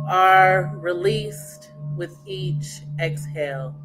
are released with each exhale.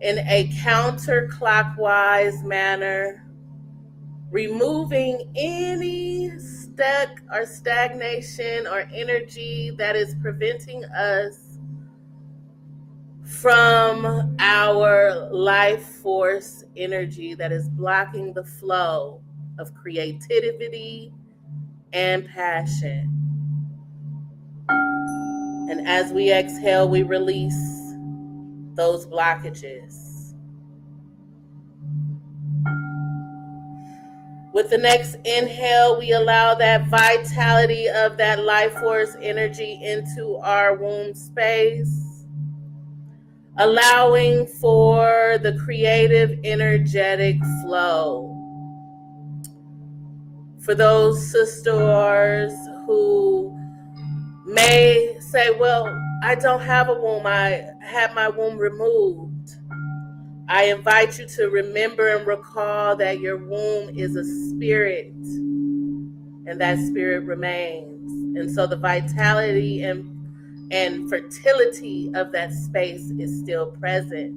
In a counterclockwise manner, removing any stuck or stagnation or energy that is preventing us from our life force energy that is blocking the flow of creativity and passion. And as we exhale, we release those blockages. With the next inhale, we allow that vitality of that life force energy into our womb space, allowing for the creative, energetic flow. For those sisters who may say, well, I don't have a womb, I had my womb removed. I invite you to remember and recall that your womb is a spirit, and that spirit remains. And so the vitality and fertility of that space is still present.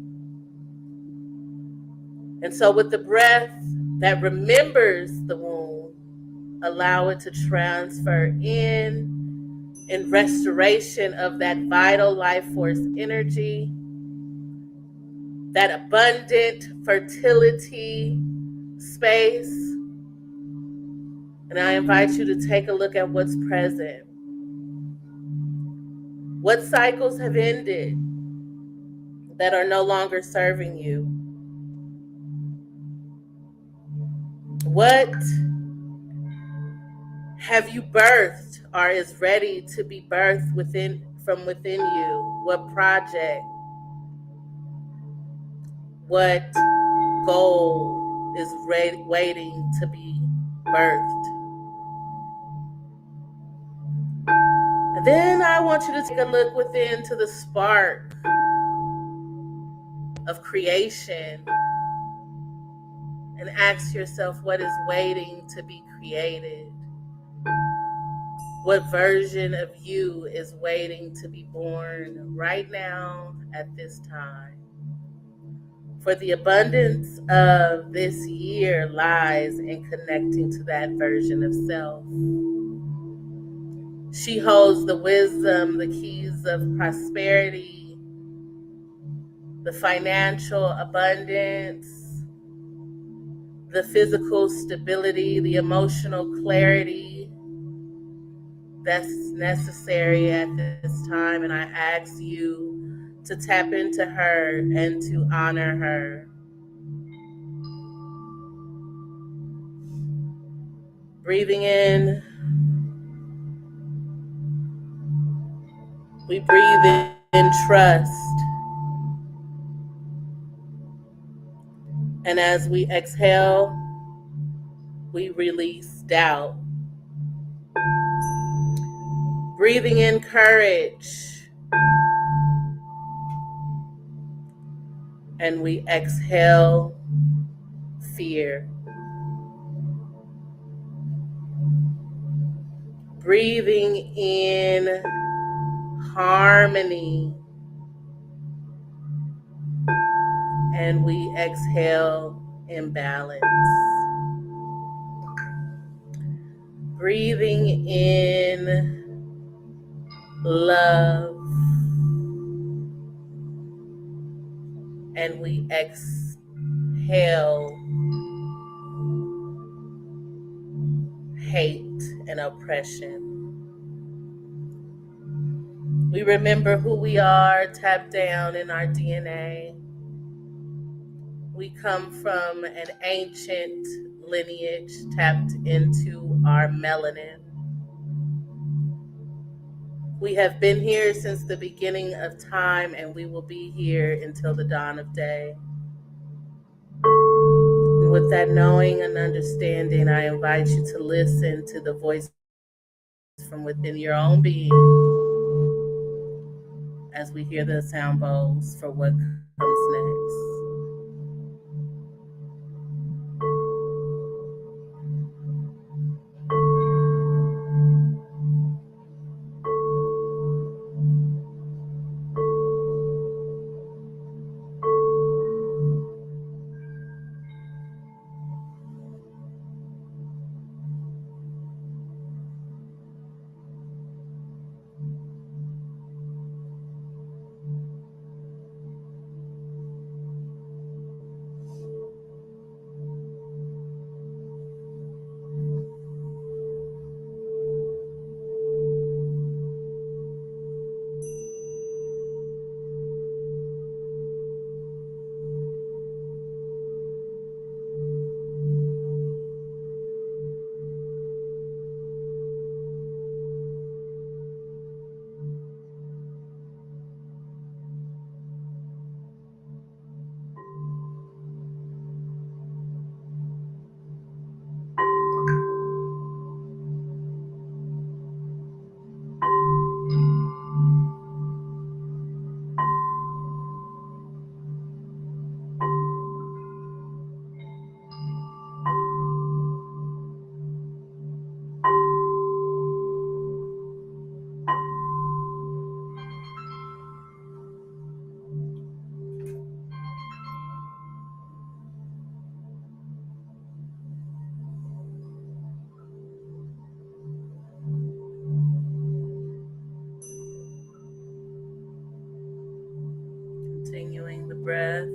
And so with the breath that remembers the womb, allow it to transfer in restoration of that vital life force energy, that abundant fertility space. And I invite you to take a look at what's present. What cycles have ended that are no longer serving you? What have you birthed or is ready to be birthed from within you? What project? What goal is waiting to be birthed? And then I want you to take a look within to the spark of creation and ask yourself what is waiting to be created. What version of you is waiting to be born right now at this time? For the abundance of this year lies in connecting to that version of self. She holds the wisdom, the keys of prosperity, the financial abundance, the physical stability, the emotional clarity that's necessary at this time. And I ask you to tap into her and to honor her. Breathing in, we breathe in trust. And as we exhale, we release doubt. Breathing in courage. And we exhale fear. Breathing in harmony. And we exhale imbalance. Breathing in love. And we exhale hate and oppression. We remember who we are, tapped down in our DNA. We come from an ancient lineage tapped into our melanin. We have been here since the beginning of time, and we will be here until the dawn of day. And with that knowing and understanding, I invite you to listen to the voice from within your own being as we hear the sound bowls for what comes next. Continuing the breath.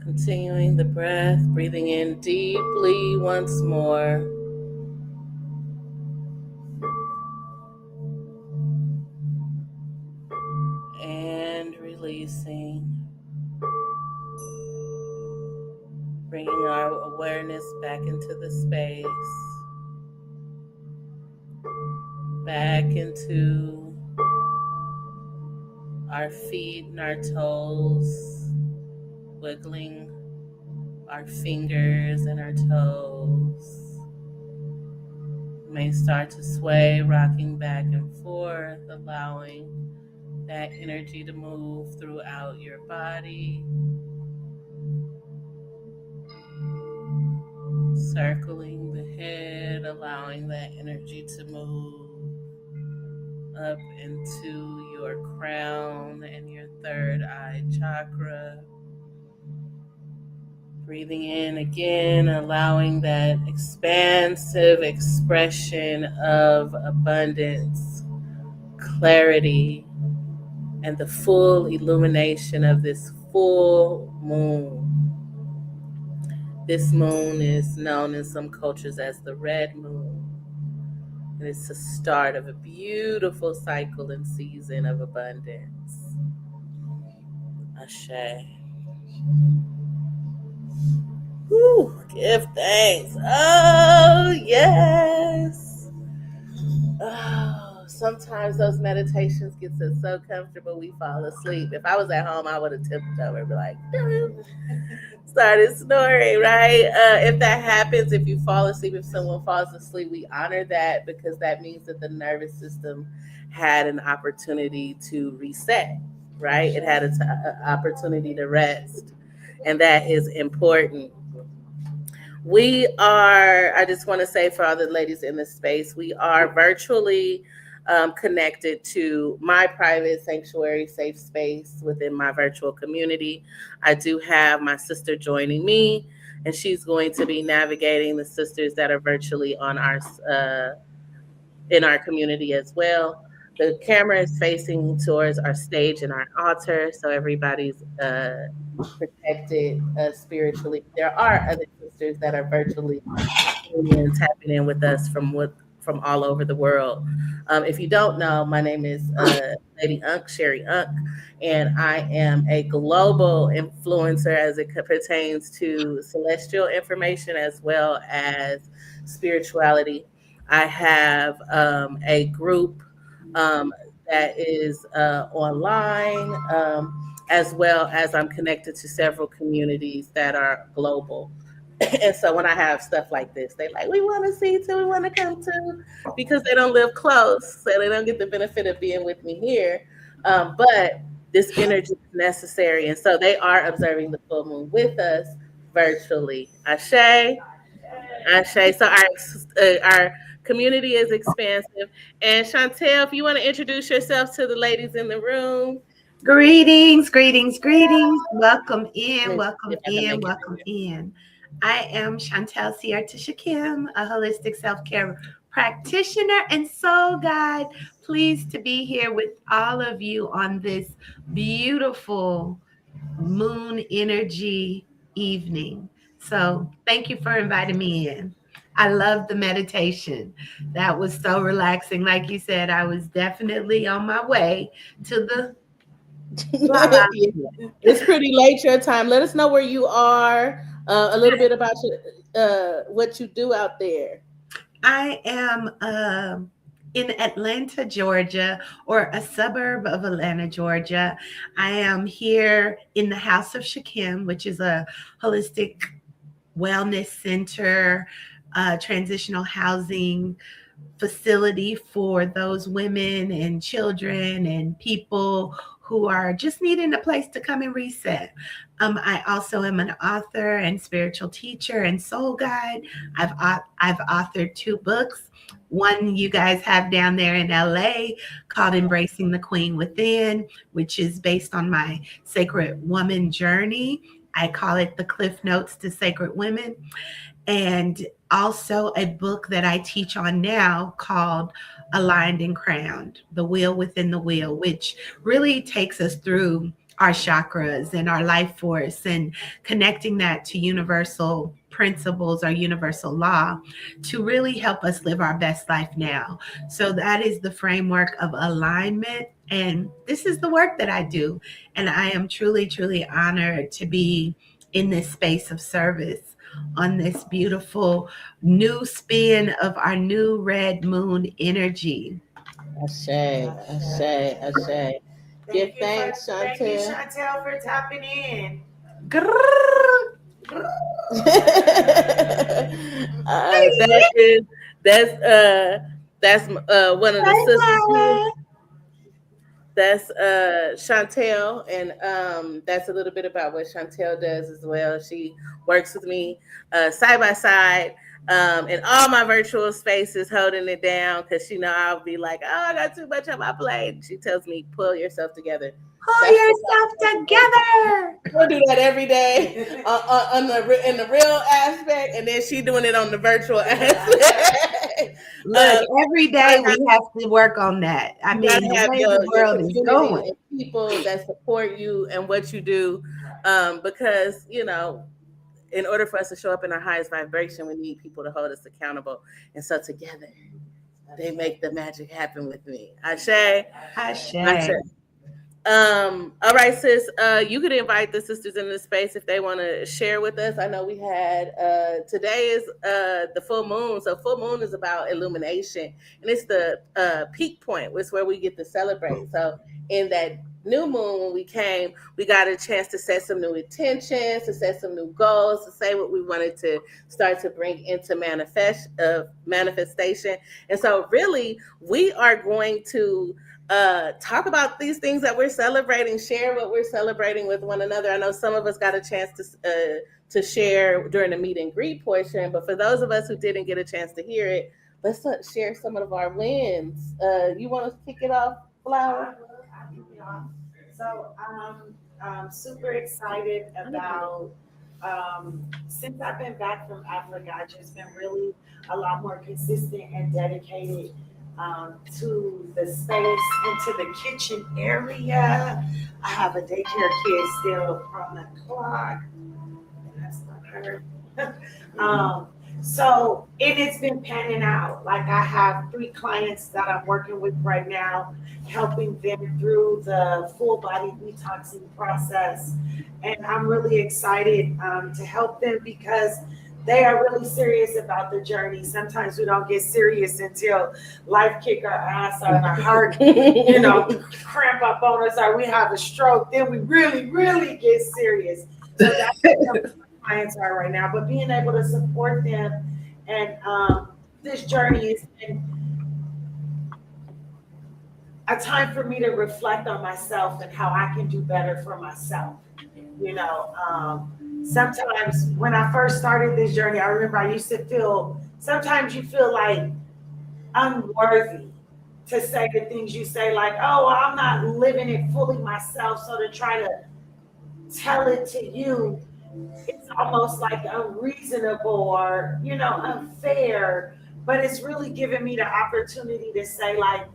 Continuing the breath, breathing in deeply once more. And releasing. Bringing our awareness back into the space. Back into our feet and our toes. Wiggling our fingers and our toes. You may start to sway, rocking back and forth, allowing that energy to move throughout your body, circling the head, allowing that energy to move up into your crown and your third chakra. Breathing in again, allowing that expansive expression of abundance, clarity, and the full illumination of this full moon. This moon is known in some cultures as the red moon. And it's the start of a beautiful cycle and season of abundance. Ashe. Woo, give thanks. Oh, yes. Oh, sometimes those meditations get us so comfortable we fall asleep. If I was at home, I would have tipped over and be like, started snoring, right? If that happens, if you fall asleep, if someone falls asleep, we honor that because that means that the nervous system had an opportunity to reset, right? It had an opportunity to rest. And that is important. We are, I just want to say for all the ladies in this space, we are virtually connected to my private sanctuary safe space within my virtual community. I do have my sister joining me, and she's going to be navigating the sisters that are virtually on our in our community as well. The camera is facing towards our stage and our altar, so everybody's protected spiritually. There are other sisters that are virtually tapping in with us from all over the world. If you don't know, my name is Lady Unk, Sherry Unk, and I am a global influencer as it pertains to celestial information as well as spirituality. I have a group um, that is online, as well as I'm connected to several communities that are global. And so when I have stuff like this, they like, we want to see too, we want to come too, because they don't live close, so they don't get the benefit of being with me here. But this energy is necessary, and so they are observing the full moon with us virtually. Ashe, Ashe. So our community is expansive. And Chantel, if you want to introduce yourself to the ladies in the room, Greetings, greetings, greetings. Welcome in, let me see welcome if I can in, make it welcome bigger. in. I am Chantel Sierra Kim, a holistic self care practitioner and soul guide. Pleased to be here with all of you on this beautiful moon energy evening. So, thank you for inviting me in. I love the meditation. That was so relaxing. Like you said, I was definitely on my way to the la la. Yeah. It's pretty late your time. Let us know where you are, a little bit about what you do out there. I am in Atlanta, Georgia, or a suburb of Atlanta, Georgia. I am here in the House of Shakim, which is a holistic wellness center, transitional housing facility for those women and children and people who are just needing a place to come and reset. I also am an author and spiritual teacher and soul guide. I've authored two books. One you guys have down there in LA called Embracing the Queen Within, which is based on my sacred woman journey. I call it the Cliff Notes to Sacred Women, and also a book that I teach on now called Aligned and Crowned, The Wheel Within the Wheel, which really takes us through our chakras and our life force and connecting that to universal principles or universal law to really help us live our best life now. So that is the framework of alignment. And this is the work that I do. And I am truly, truly honored to be in this space of service on this beautiful new spin of our new red moon energy. Ashe, Ashe, Ashe. Give thanks, Thank you, Chantel. Chantel, for tapping in. Grrr. That is that's one of the sisters here. That's Chantel, and that's a little bit about what Chantel does as well. She works with me side by side in all my virtual spaces, holding it down because I'll be like, "Oh, I got too much on my plate." She tells me, "Pull yourself together." Pull That's the yourself together. I do that every day on the in the real aspect, and then she doing it on the virtual aspect. Look, every You day gotta we have to work on that. I you mean, gotta the have way the your world is community going. and people that support you and what you do, because in order for us to show up in our highest vibration, we need people to hold us accountable, and so together they make the magic happen with me. Ashe, Ashe. Ashe. All right, sis. You could invite the sisters in the space if they want to share with us. I know we had today is the full moon. So full moon is about illumination, and it's the peak point. It's where we get to celebrate. So in that new moon, when we came, we got a chance to set some new intentions, to set some new goals, to say what we wanted to start to bring into manifestation. And so, really, we are going to talk about these things that we're celebrating, share what we're celebrating with one another. I know some of us got a chance to share during the meet and greet portion, but for those of us who didn't get a chance to hear it, let's share some of our wins. You want to kick it off, Flower? So I'm super excited about since I've been back from Africa, I've just been really a lot more consistent and dedicated to the space and to the kitchen area. I have a daycare kid still from the clock. That's not her. um, so it's been panning out. Like I have 3 clients that I'm working with right now, helping them through the full body detoxing process, and I'm really excited to help them because they are really serious about the journey. Sometimes we don't get serious until life kick our ass or our heart, cramp up on us or we have a stroke. Then we really, really get serious. So that's what clients are right now, but being able to support them and this journey has been a time for me to reflect on myself and how I can do better for myself. Sometimes when I first started this journey, I remember I used to feel sometimes you feel like unworthy to say the things you say, like, oh, I'm not living it fully myself. So to try to tell it to you, it's almost like unreasonable or unfair, but it's really given me the opportunity to say, like,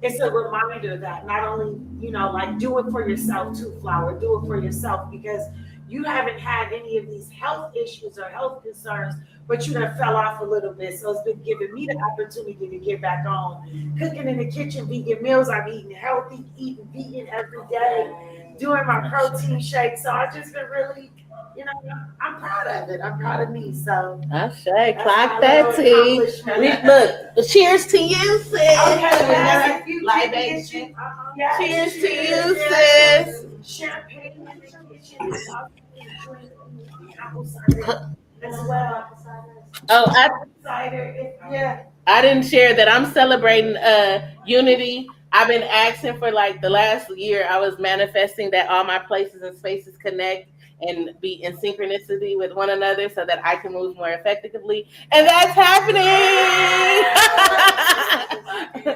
it's a reminder that not only like, do it for yourself too, Flower, do it for yourself, because you haven't had any of these health issues or health concerns, but you done fell off a little bit. So it's been giving me the opportunity to get back on cooking in the kitchen, vegan meals. I'm eating healthy, eating vegan every day, doing my protein shake. So I've just been really, I'm proud of it. I'm proud of me. So I say, clock that tea. Look, cheers to you, sis. Okay, libation. Yes, Cheers to you, yes. sis. Champagne in the kitchen. Apple cider as well. Oh, Cider, yeah. I didn't share that I'm celebrating unity. I've been asking for like the last year. I was manifesting that all my places and spaces connect and be in synchronicity with one another so that I can move more effectively. And that's happening.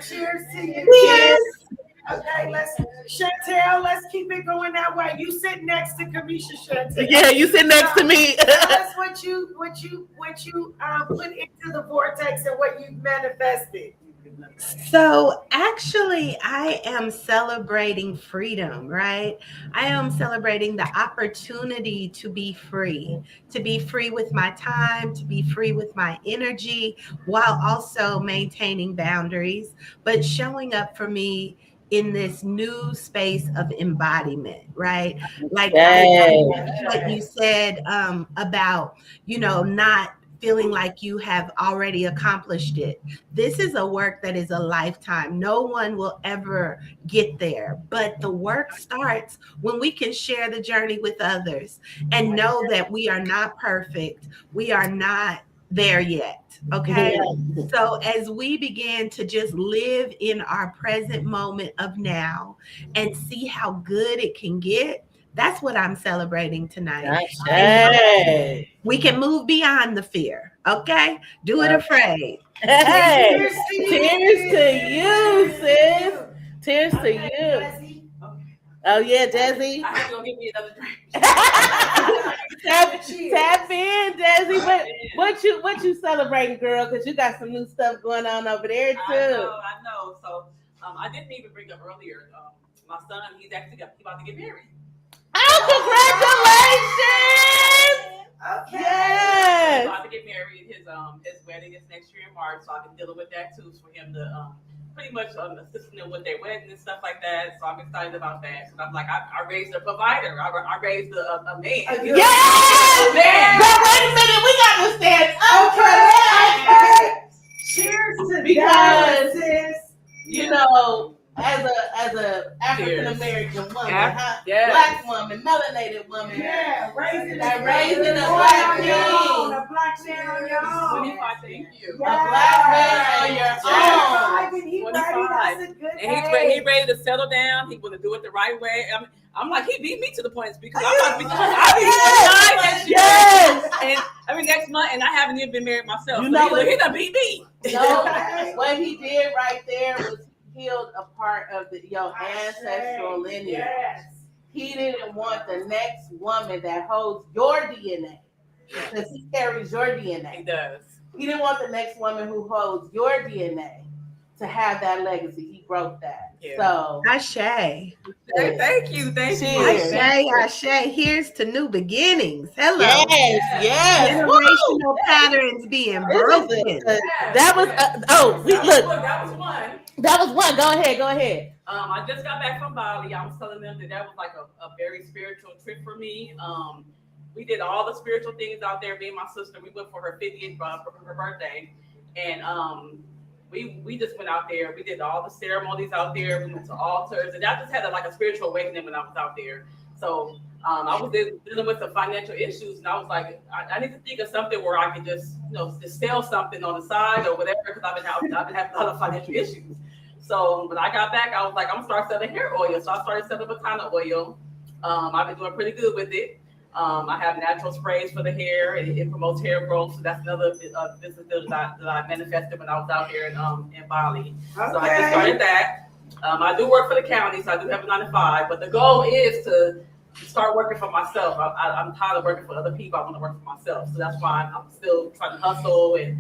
Cheers to you. Cheers. Okay, Chantel, let's keep it going that way. You sit next to Kamisha, Chantel. Yeah, you sit next to me. Tell us what you put into the vortex and what you manifested. So actually, I am celebrating freedom, right? I am celebrating the opportunity to be free with my time, to be free with my energy, while also maintaining boundaries, but showing up for me in this new space of embodiment, right? Like I Yes. love what you said about, not feeling like you have already accomplished it. This is a work that is a lifetime. No one will ever get there, but the work starts when we can share the journey with others and know that we are not perfect. We are not there yet. Okay. So as we begin to just live in our present moment of now and see how good it can get, That's what I'm celebrating tonight. And Ashe. we can move beyond the fear. Okay? Do it afraid. Hey, Cheers to you, cheers to sis. you, sis. Cheers to Okay, you. Jesse. Oh yeah, Desi. I have to go get me another drink. tap in, Desi. What you celebrating, girl? Because you got some new stuff going on over there too. I know. So I didn't even bring up earlier. My son, he's about to get married. Oh, congratulations! Okay. Yes. He's about to get married. His wedding is next year in March, so I've been dealing with that too. For him to pretty much assisting them with their wedding and stuff like that. So I'm excited about that. So I'm like, I raised a provider. I raised a man. Yes! Man. But wait a minute, we got to stand up for Okay. that. Cheers to Because, that, sis. you know, as a African American woman, Yes. black woman, melanated woman, Yeah, raising a black king, a black man on your own. 25, thank you. a black man on your own. 25, and he 25. ready, that's a good And he's age. ready to settle down. He want to do it the right way. I'm like, he beat me to the point because I'll be 25 next year. Yes. And next month, and I haven't even been married myself. You So know what? he done beat me. No, what he did right there was healed a part of your ancestral lineage. Yes. He didn't want the next woman that holds your DNA because he carries your He DNA. does. He didn't want the next woman who holds your DNA to have that legacy. He broke that. Yeah. So, Ashe. Thank you. Cheers. Ashe. Here's to new beginnings. Hello. yes. Generational patterns being broken. That was That was one. That was one. Go ahead. I just got back from Bali. I was telling them that was like a very spiritual trip for me. We did all the spiritual things out there. Me and my sister, we went for her 50th for her birthday, and we just went out there. We did all the ceremonies out there. We went to altars, and I just had a spiritual awakening when I was out there. So I was dealing with some financial issues, and I was like, I need to think of something where I can just sell something on the side or whatever, because I've been having a lot of financial issues. So when I got back, I was like, I'm gonna start selling hair oil. So I started selling Batana oil. I've been doing pretty good with it. I have natural sprays for the hair. It promotes hair growth. So that's another business that I manifested when I was out there in Bali. Okay. So I just started that. I do work for the county, so I do have a 9-to-5. But the goal is to start working for myself. I'm tired of working for other people. I want to work for myself. So that's why I'm still trying to hustle and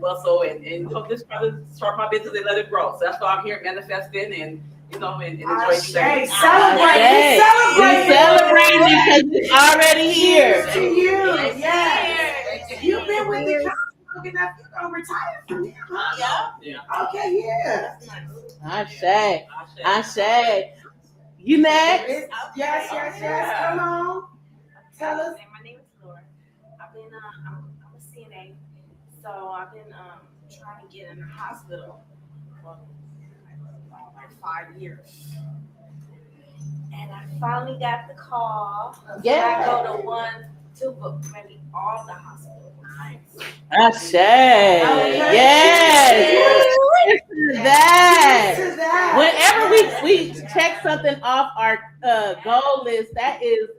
bustle and just try to start my business and let it grow. So that's why I'm here manifesting and enjoying things. Celebrate Celebrating because it's already here. Cheers to you. Yes. You've been with the company long enough. You're gonna retire from them, huh? Yeah. Okay, yeah. Ashe. You next? Yes. Come on. Tell us. My name is Laura. I've been I'm a CNA, so I've been trying to get in the hospital for like 5 years. And I finally got the call. Yeah. I go to 1, 2, but maybe all the hospitals. Ashe. Yes. That. To that. Whenever we check something off our goal list, that is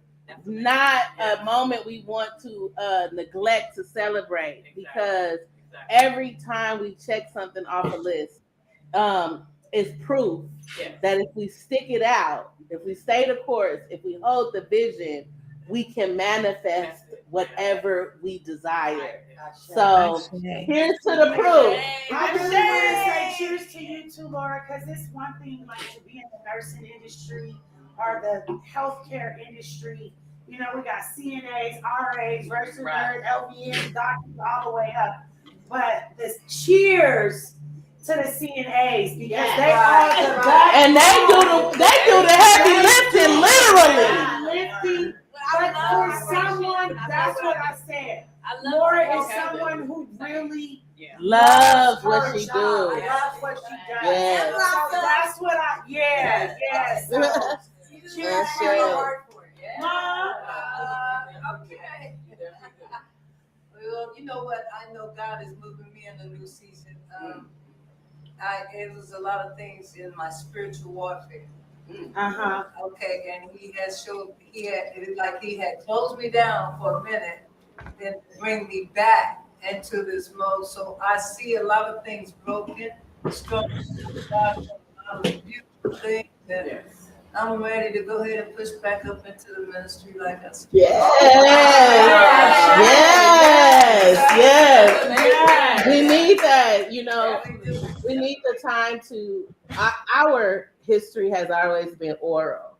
not a moment we want to neglect to celebrate, because every time we check something off a list, it's proof that if we stick it out, if we stay the course, if we hold the vision, we can manifest whatever we desire. So here's to the proof. I really want to say cheers to you too, Laura, because it's one thing like to be in the nursing industry or the healthcare industry. You know, we got CNAs, RAs, registered nurse, LVNs, doctors, all the way up. But this cheers to the CNAs, because they are the backbone. And they do the heavy lifting, literally. Lifting. But for someone, that's what I said. Laura is someone who really Loves what she does. do. Loves what she does. Yes. So that's what yes. So, cheers Yes, to yes. you. Mom. Okay. Well, you know what? I know God is moving me in a new season. It was a lot of things in my spiritual warfare. Uh-huh. Okay, and he had showed, it was like he had closed me down for a minute, then bring me back into this mode. So I see a lot of things broken, struggle, a lot of beautiful things that I'm ready to go ahead and push back up into the ministry like I said. Yes. We need that, we need the time to, our history has always been oral.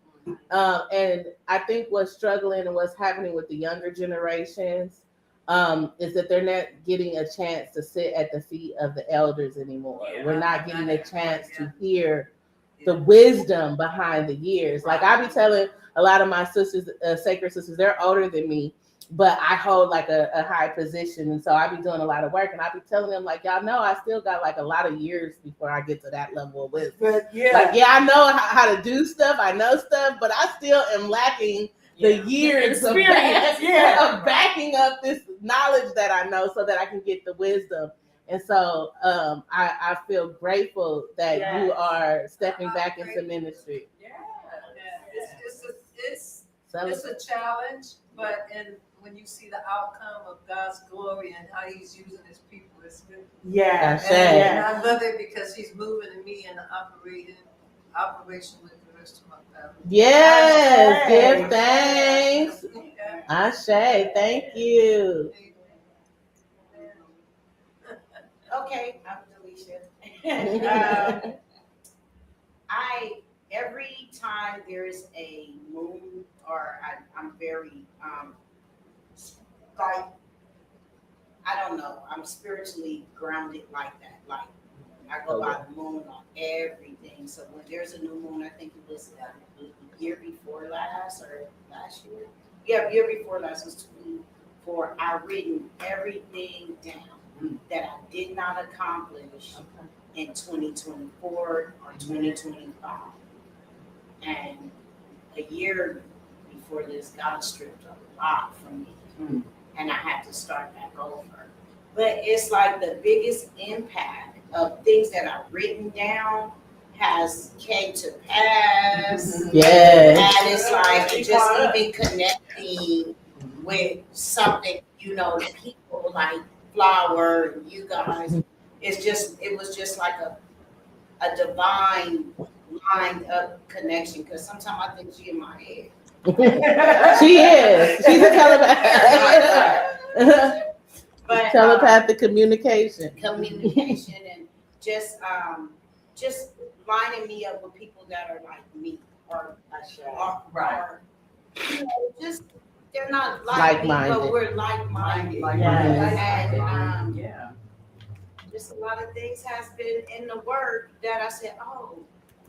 And I think what's struggling and what's happening with the younger generations is that they're not getting a chance to sit at the feet of the elders anymore. We're not getting a chance to hear the wisdom behind the years. Like I be telling a lot of my sisters, sacred sisters, they're older than me, but I hold like a high position. And so I be doing a lot of work and I be telling them like, y'all know, I still got like a lot of years before I get to that level of wisdom. But Like, I know how to do stuff. I know stuff, but I still am lacking the years of backing up this knowledge that I know so that I can get the wisdom. And so I feel grateful that you are stepping back into ministry. It's a challenge, but when you see the outcome of God's glory and how He's using His people, it's good. And I love it because He's moving in me and operation with the rest of my family. Yes, give thanks. Ashe, thank you. okay, I'm Delisha. Every time there's a moon, or I'm very like, I don't know, I'm spiritually grounded like that. Like I go by the moon on everything. So when there's a new moon, I think it was the year before last or last year. Yeah, year before last was 24. I've written everything down that I did not accomplish in 2024 or 2025. And a year before this, God stripped a lot from me. And I had to start back over. But it's like the biggest impact of things that I've written down has came to pass. Yes. And it's like just even connecting with something, people like Flower and you guys. It was just like a divine lined up connection, because sometimes I think she in my head. She is. She's a telepath. But telepathic communication. And just lining me up with people that are like me, or just they're not like me, but we're like-minded. And just a lot of things has been in the word that I said, oh,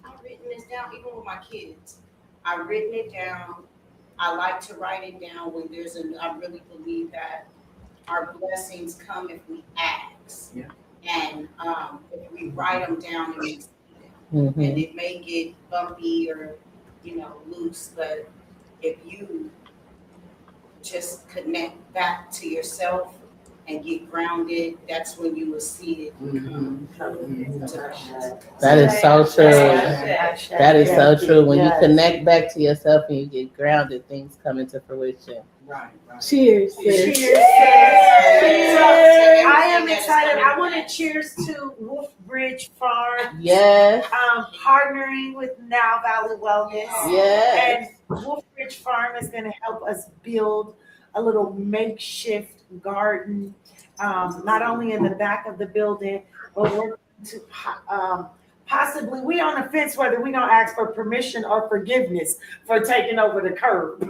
I've written this down, even with my kids. I've written it down. I like to write it down when I really believe that our blessings come if we ask. And if we write them down and we see them. And it may get bumpy or, loose, but if you just connect back to yourself and get grounded, that's when you will see it. That is so true. That is so true. When you connect back to yourself and you get grounded, things come into fruition. Right. Cheers. Cheers. So I am excited. I want to cheers to Wolf Bridge Farm. Yes. Partnering with Now Valley Wellness. Yes. And Wolf Bridge Farm is going to help us build a little makeshift garden, not only in the back of the building, but we're to possibly, we on the fence whether we gonna ask for permission or forgiveness for taking over the curb.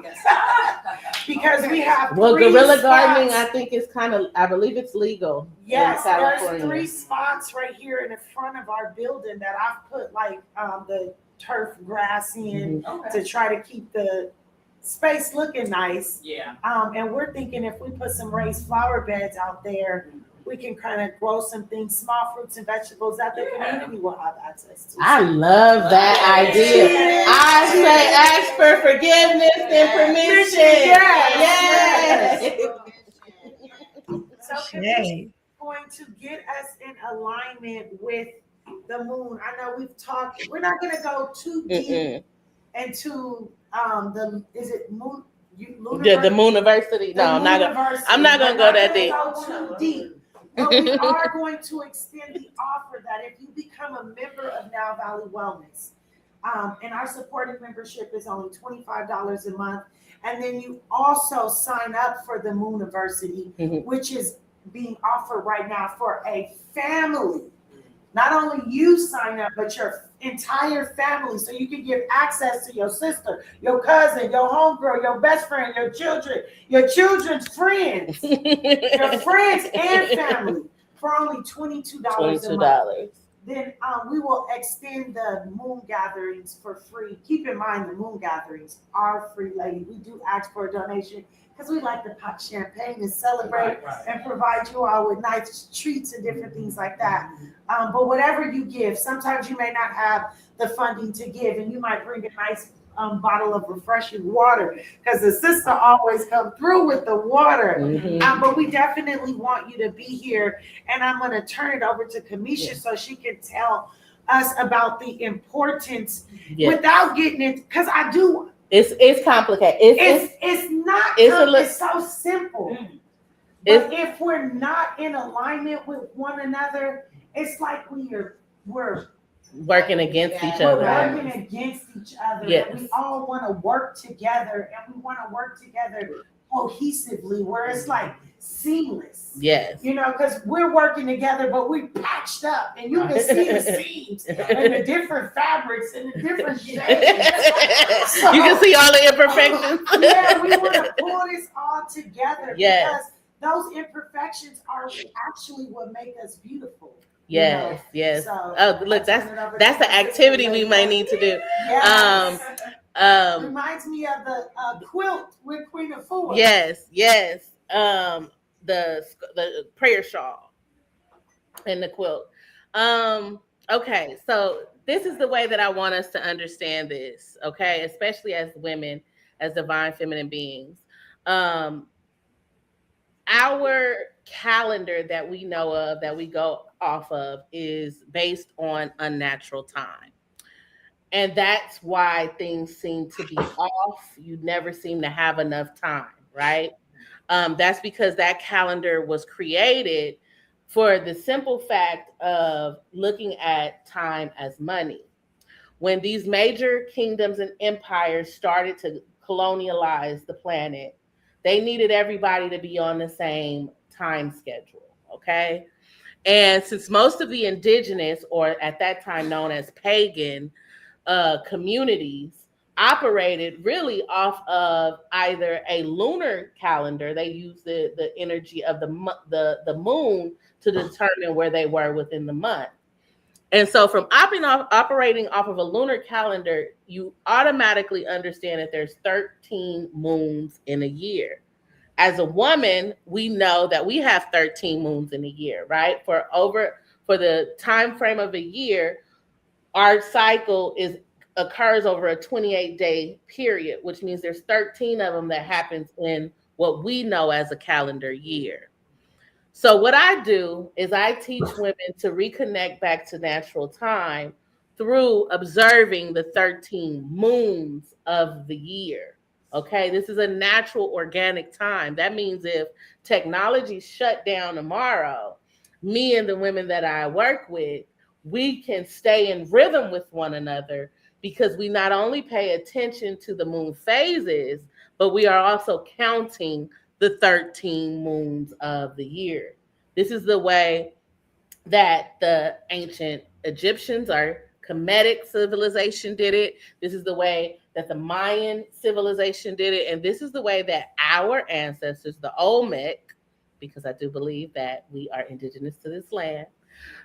Because we have guerrilla gardening, I think is I believe it's legal. Yes, there's 3 spots right here in the front of our building that I've put like the turf grass in to try to keep the space looking nice. And we're thinking if we put some raised flower beds out there, we can kind of grow some things, small fruits and vegetables that the community will have access to. I love that idea. I say ask for forgiveness and permission. So commission is going to get us in alignment with the moon. I know we've talked, we're not going to go too deep into is it moon? Yeah, the Mooniversity. No, I'm not gonna go that deep. Go too deep. But we are going to extend the offer that if you become a member of Now Valley Wellness, and our supporting membership is only $25 a month, and then you also sign up for the Mooniversity, which is being offered right now for a family. Not only you sign up, but your entire family, so you can give access to your sister, your cousin, your homegirl, your best friend, your children, your children's friends, your friends and family for only $22 a month. Then we will extend the moon gatherings for free. Keep in mind, the moon gatherings are free, lady. We do ask for a donation because we like to pop champagne and celebrate and provide you all with nice treats and different things like that. But whatever you give, sometimes you may not have the funding to give, and you might bring a nice bottle of refreshing water because the sister always come through with the water. But we definitely want you to be here, and I'm going to turn it over to Kamisha so she can tell us about the importance without getting it, because I do. It's complicated. It's not. It's so simple. But if we're not in alignment with one another, it's like we're working against each other. We're working against each other. Yes. And we all want to work together, and we want to work together cohesively, where it's like seamless. Yes. You know, because we're working together, but we patched up, and you can see the seams and the different fabrics and the different shades. So, you can see all the imperfections. Yeah, we want to pull this all together. Yes. Because those imperfections are actually what make us beautiful. Yes, yes. So, look, that's the activity we might need to do. Yes. Reminds me of the quilt with Queen of Four. Yes, yes. The prayer shawl and the quilt. Okay, so this is the way that I want us to understand this. Okay, especially as women, as divine feminine beings. Our calendar that we know of, that we go off of, is based on unnatural time. And that's why things seem to be off. You never seem to have enough time, right? That's because that calendar was created for the simple fact of looking at time as money. When these major kingdoms and empires started to colonialize the planet, they needed everybody to be on the same time schedule, okay? And since most of the indigenous, or at that time known as pagan, communities operated really off of either a lunar calendar, they used the energy of the moon to determine where they were within the month. And so from operating off of a lunar calendar, you automatically understand that there's 13 moons in a year. As a woman, we know that we have 13 moons in a year, right? For the time frame of a year, our cycle occurs over a 28-day period, which means there's 13 of them that happens in what we know as a calendar year. So what I do is I teach women to reconnect back to natural time through observing the 13 moons of the year. Okay, this is a natural organic time. That means if technology shut down tomorrow, me and the women that I work with, we can stay in rhythm with one another because we not only pay attention to the moon phases, but we are also counting the 13 moons of the year. This is the way that the ancient Egyptians, our Kemetic civilization, did it. This is the way that the Mayan civilization did it. And this is the way that our ancestors, the Olmec, because I do believe that we are indigenous to this land,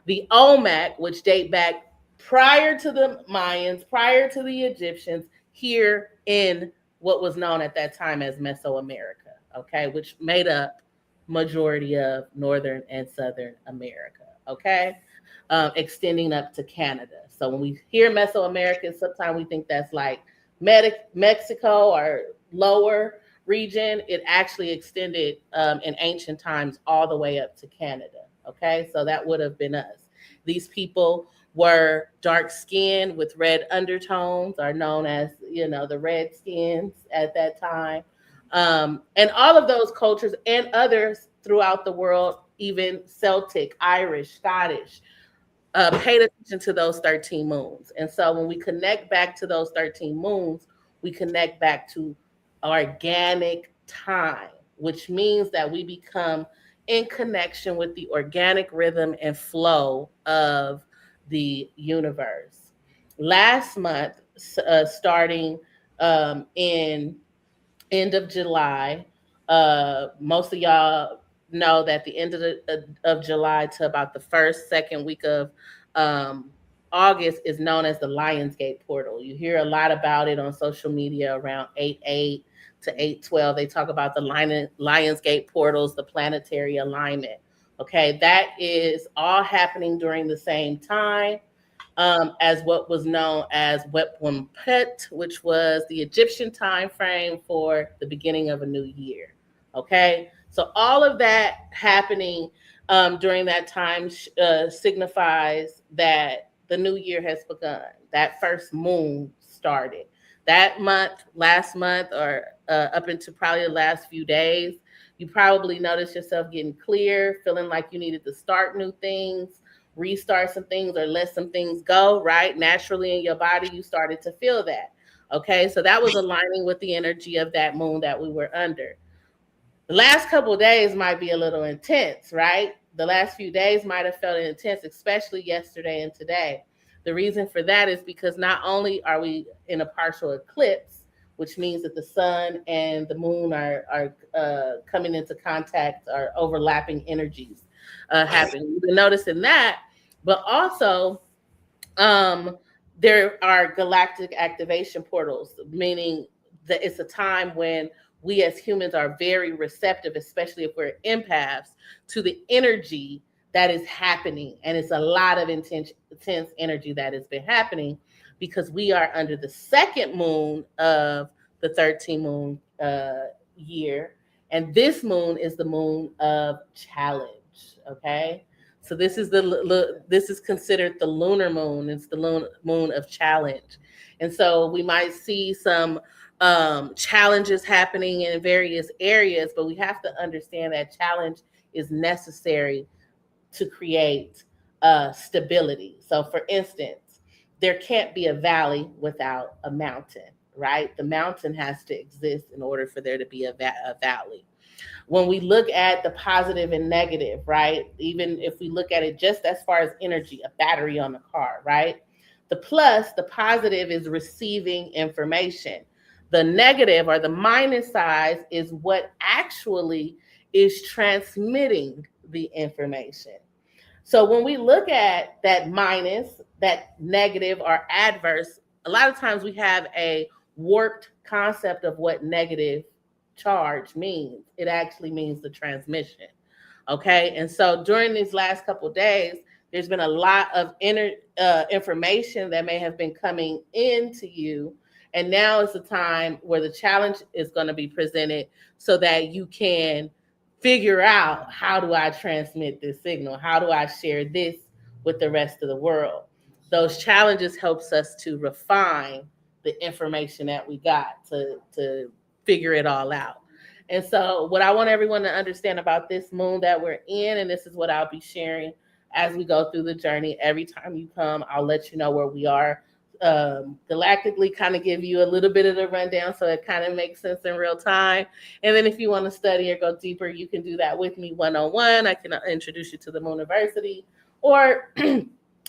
the Olmec, which date back prior to the Mayans, prior to the Egyptians, here in what was known at that time as Mesoamerica, okay, which made up majority of Northern and Southern America, okay, extending up to Canada. So when we hear Mesoamerica, sometimes we think that's like Mexico or lower region. It actually extended in ancient times all the way up to Canada, okay? So that would have been us. These people were dark skinned with red undertones, are known as, you know, the Redskins at that time. And all of those cultures and others throughout the world, even Celtic, Irish, Scottish, paid attention to those 13 moons. And so when we connect back to those 13 moons, we connect back to organic time, which means that we become in connection with the organic rhythm and flow of the universe. Last month, starting in end of July. Most of y'all know that the end of July to about the first, second week of um, August is known as the Lionsgate portal. You hear a lot about it on social media around 8/8 to 8/12. They talk about the Lionsgate portals, the planetary alignment. Okay, that is all happening during the same time as what was known as Wetwumpet, which was the Egyptian time frame for the beginning of a new year. Okay, so all of that happening during that time signifies that the new year has begun. That first moon started. That month, last month, or up into probably the last few days, you probably noticed yourself getting clear, feeling like you needed to start new things, restart some things, or let some things go, right? Naturally in your body, you started to feel that. Okay, so that was aligning with the energy of that moon that we were under. The last couple of days might be a little intense, right? The last few days might have felt intense, especially yesterday and today. The reason for that is because not only are we in a partial eclipse, which means that the sun and the moon are coming into contact, or overlapping energies happening. You've been noticing that, but also um, there are galactic activation portals, meaning that it's a time when we as humans are very receptive, especially if we're empaths, to the energy that is happening. And it's a lot of intense energy that has been happening because we are under the second moon of the 13 moon year. And this moon is the moon of challenge. Okay. So this is considered the lunar moon. It's the moon of challenge, and so we might see some challenges happening in various areas. But we have to understand that challenge is necessary to create stability. So, for instance, there can't be a valley without a mountain, right? The mountain has to exist in order for there to be a valley. When we look at the positive and negative, right? Even if we look at it just as far as energy, a battery on a car, right? The positive is receiving information. The negative or the minus side is what actually is transmitting the information. So when we look at that minus, that negative or adverse, a lot of times we have a warped concept of what negative charge means. It actually means the transmission. Okay. And so during these last couple of days, there's been a lot of information that may have been coming into you. And now is the time where the challenge is going to be presented so that you can figure out, how do I transmit this signal? How do I share this with the rest of the world? Those challenges helps us to refine the information that we got to figure it all out. And so what I want everyone to understand about this moon that we're in, and this is what I'll be sharing as we go through the journey. Every time you come, I'll let you know where we are galactically, kind of give you a little bit of the rundown so it kind of makes sense in real time. And then if you want to study or go deeper, you can do that with me one-on-one. I can introduce you to the Mooniversity, or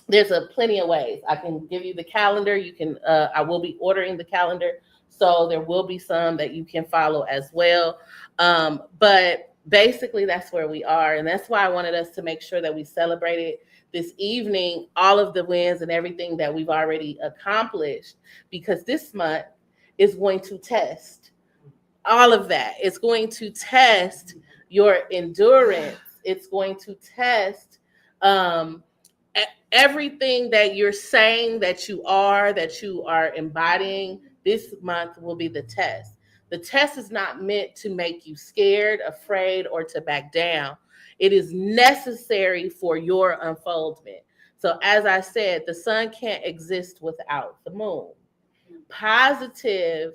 there's plenty of ways. I can give you the calendar. You can I will be ordering the calendar, so there will be some that you can follow as well. But basically that's where we are, and that's why I wanted us to make sure that we celebrated this evening all of the wins and everything that we've already accomplished, because this month is going to test all of that. It's going to test your endurance. It's going to test um, everything that you're saying that you are embodying. This month will be the test. The test is not meant to make you scared, afraid, or to back down. It is necessary for your unfoldment. So as I said, the sun can't exist without the moon. Positive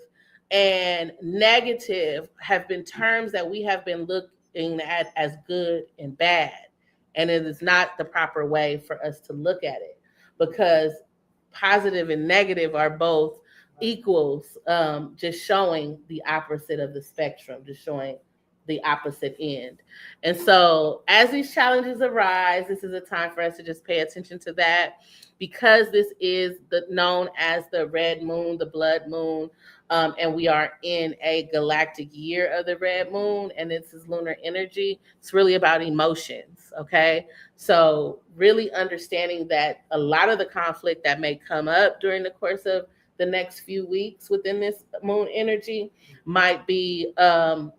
and negative have been terms that we have been looking at as good and bad. And it is not the proper way for us to look at it, because positive and negative are both equals, just showing the opposite of the spectrum, just showing the opposite end. And so as these challenges arise, this is a time for us to just pay attention to that, because this is known as the red moon, the blood moon, and we are in a galactic year of the red moon, and this is lunar energy. It's really about emotions, okay? So really understanding that a lot of the conflict that may come up during the course of the next few weeks within this moon energy might be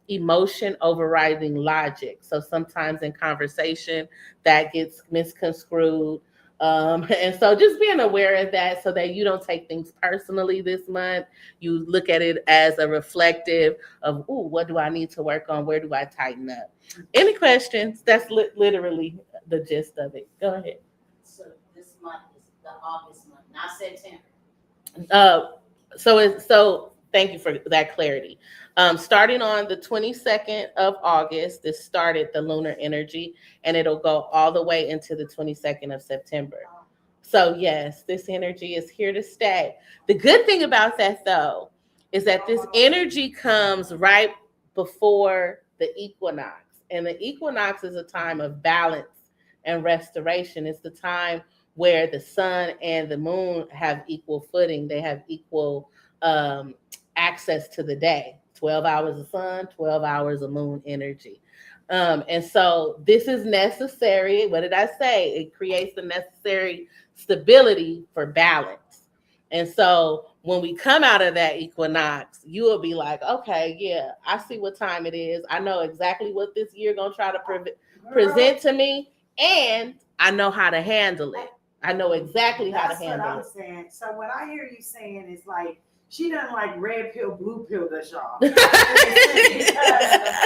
emotion overriding logic. So sometimes in conversation that gets misconstrued. And so just being aware of that so that you don't take things personally this month. You look at it as a reflective of, ooh, what do I need to work on? Where do I tighten up? Any questions? That's literally the gist of it. Go ahead. So this month is the August month, not September. So thank you for that clarity. Starting on the 22nd of August, this started the lunar energy, and it'll go all the way into the 22nd of September. So yes, this energy is here to stay. The good thing about that, though, is that this energy comes right before the equinox. And the equinox is a time of balance and restoration. It's the time where the sun and the moon have equal footing. They have equal access to the day. 12 hours of sun, 12 hours of moon energy. And so this is necessary. What did I say? It creates the necessary stability for balance. And so when we come out of that equinox, you will be like, okay, yeah, I see what time it is. I know exactly what this year going to try to present to me. And I know how to handle it. I know exactly how to handle it. That's what I'm saying. So what I hear you saying is like, she doesn't like red pill, blue pill, that's y'all.